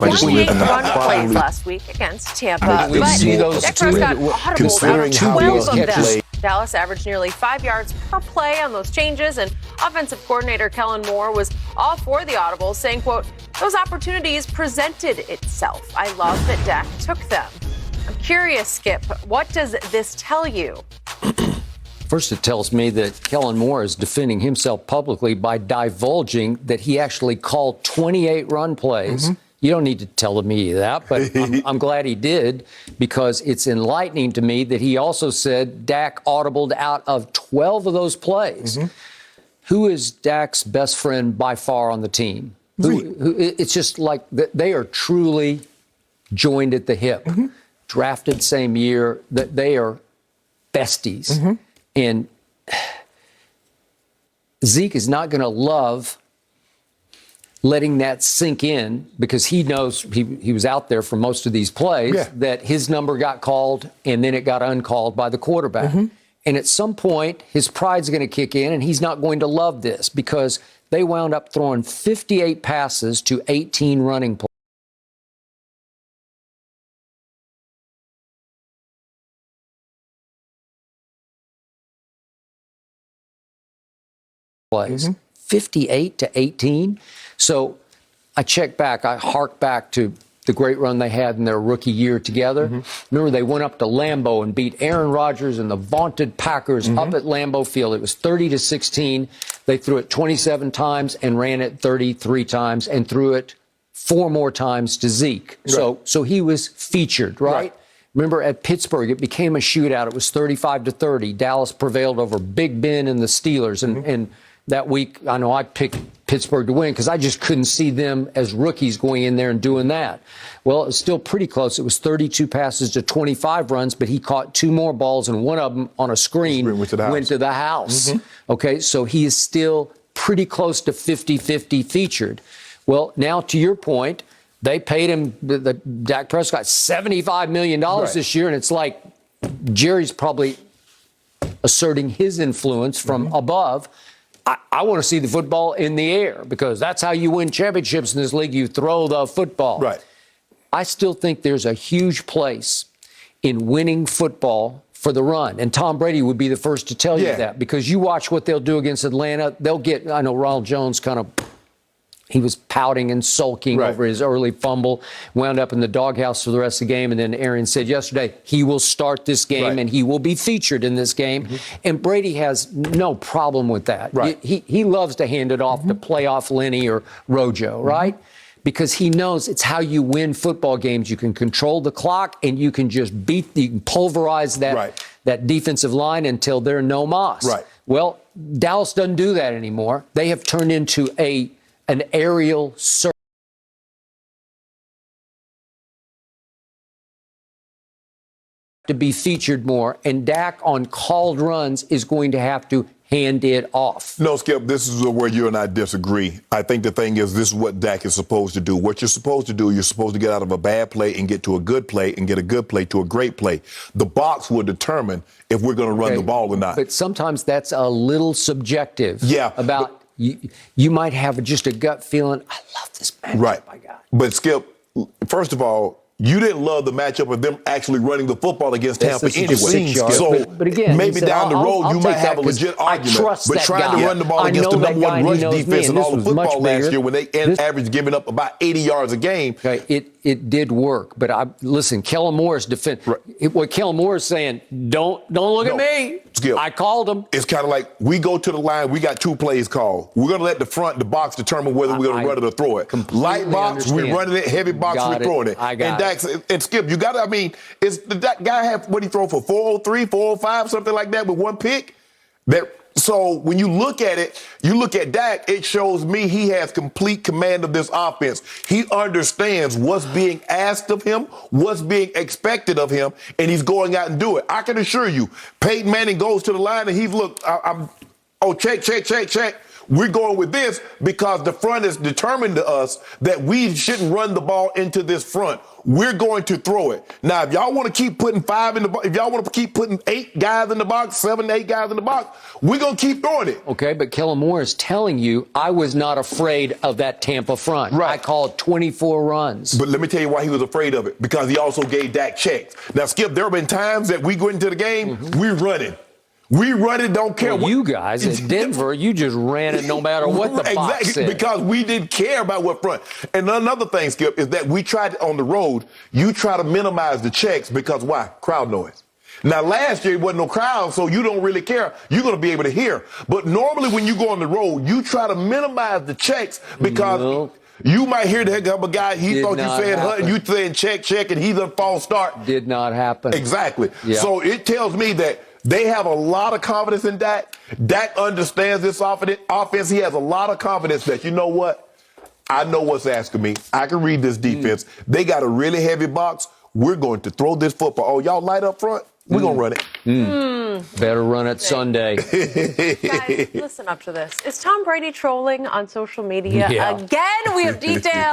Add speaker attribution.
Speaker 1: 28 run plays last week against Tampa, but Dak Prescott audibled out of 12 of them. Dallas averaged nearly 5 yards per play on those changes, and offensive coordinator Kellen Moore was all for the audibles, saying, quote, "Those opportunities presented itself. I love that Dak took them." I'm curious, Skip, what does this tell you?
Speaker 2: First, it tells me that Kellen Moore is defending himself publicly by divulging that he actually called 28 run plays. Mm-hmm. You don't need to tell me that, but I'm glad he did, because it's enlightening to me that he also said Dak audibled out of 12 of those plays. Mm-hmm. Who is Dak's best friend by far on the team? It's just like they are truly joined at the hip. Mm-hmm. Drafted same year, that they are besties. Mm-hmm. And Zeke is not going to love letting that sink in, because he knows he was out there for most of these plays, that his number got called and then it got uncalled by the quarterback. Mm-hmm. And at some point, his pride's going to kick in, and he's not going to love this, because they wound up throwing 58 passes to 18 running plays. Mm-hmm. 58 to 18. So I check back, I hark back to the great run they had in their rookie year together. Mm-hmm. Remember, they went up to Lambeau and beat Aaron Rodgers and the vaunted Packers up at Lambeau Field. It was 30-16. They threw it 27 times and ran it 33 times and threw it 4 more times to Zeke. Right. So he was featured, right? Remember, at Pittsburgh, it became a shootout. It was 35-30. Dallas prevailed over Big Ben and the Steelers. And that week, I know I picked Pittsburgh to win because I just couldn't see them as rookies going in there and doing that. Well, it was still pretty close. It was 32 passes to 25 runs, but he caught 2 more balls, and one of them on a screen went to the house. Mm-hmm. Okay, so he is still pretty close to 50-50 featured. Well, now to your point, they paid him, Dak Prescott, $75 million this year, and it's like Jerry's probably asserting his influence from above. I want to see the football in the air, because that's how you win championships in this league. You throw the football. Right. I still think there's a huge place in winning football for the run. And Tom Brady would be the first to tell you that, because you watch what they'll do against Atlanta. They'll get, I know Ronald Jones he was pouting and sulking over his early fumble, wound up in the doghouse for the rest of the game. And then Aaron said yesterday, he will start this game and he will be featured in this game. Mm-hmm. And Brady has no problem with that. Right. He loves to hand it off to playoff Lenny or Rojo, right? Because he knows it's how you win football games. You can control the clock, and you can just you can pulverize that defensive line until they're no mas. Right. Well, Dallas doesn't do that anymore. They have turned into an aerial search to be featured more, and Dak on called runs is going to have to hand it off.
Speaker 3: No, Skip, this is where you and I disagree. I think the thing is, this is what Dak is supposed to do. What you're supposed to do, you're supposed to get out of a bad play and get to a good play, and get a good play to a great play. The box will determine if we're going to run the ball or not.
Speaker 2: But sometimes that's a little subjective. Yeah. You might have just a gut feeling, I love this matchup I got.
Speaker 3: But, Skip, first of all, you didn't love the matchup of them actually running the football against Tampa anyway. So
Speaker 2: but again,
Speaker 3: maybe down the road you might have a legit argument. But trying to run the ball against the number 1 rush defense in all of football last year, when they averaged giving up about 80 yards a game.
Speaker 2: It did work. But listen, Kellen Moore is what Kellen Moore is saying, don't look at me.
Speaker 3: Skip,
Speaker 2: I called him.
Speaker 3: It's kind of like, we go to the line, we got 2 plays called. We're going to let the box determine whether we're going to run it or throw it. Light box, we're running it. Heavy box, we're throwing it. And Skip, you got to, did that guy have, what he throw for 403, 405, something like that with 1 pick? So when you look at it, you look at Dak, it shows me he has complete command of this offense. He understands what's being asked of him, what's being expected of him, and he's going out and do it. I can assure you, Peyton Manning goes to the line and he's check. We're going with this because the front is determined to us that we shouldn't run the ball into this front. We're going to throw it. Now, if y'all want to keep putting if y'all want to keep putting 8 guys in the box, 7 to 8 guys in the box, we're going to keep throwing it.
Speaker 2: Okay, but Kellen Moore is telling you I was not afraid of that Tampa front.
Speaker 3: Right.
Speaker 2: I called 24 runs.
Speaker 3: But let me tell you why he was afraid of it. Because he also gave Dak checks. Now, Skip, there have been times that we go into the game, we're running. We run it, don't care.
Speaker 2: Well, you guys in Denver, you just ran it no matter what the box said.
Speaker 3: Because we didn't care about what front. And another thing, Skip, is that we tried on the road, you try to minimize the checks because why? Crowd noise. Now, last year, it wasn't no crowd, so you don't really care. You're going to be able to hear. But normally when you go on the road, you try to minimize the checks because you might hear the heck of a guy, he thought you said Hunt, you saying check, and he's a false start.
Speaker 2: Did not happen.
Speaker 3: Exactly.
Speaker 2: Yeah.
Speaker 3: So it tells me that they have a lot of confidence in Dak. Dak understands this offense. He has a lot of confidence that, you know what? I know what's asking me. I can read this defense. They got a really heavy box. We're going to throw this football. Oh, y'all light up front? We're going to run it.
Speaker 2: Better run it Sunday.
Speaker 1: Guys, listen up to this. Is Tom Brady trolling on social media again? We have details.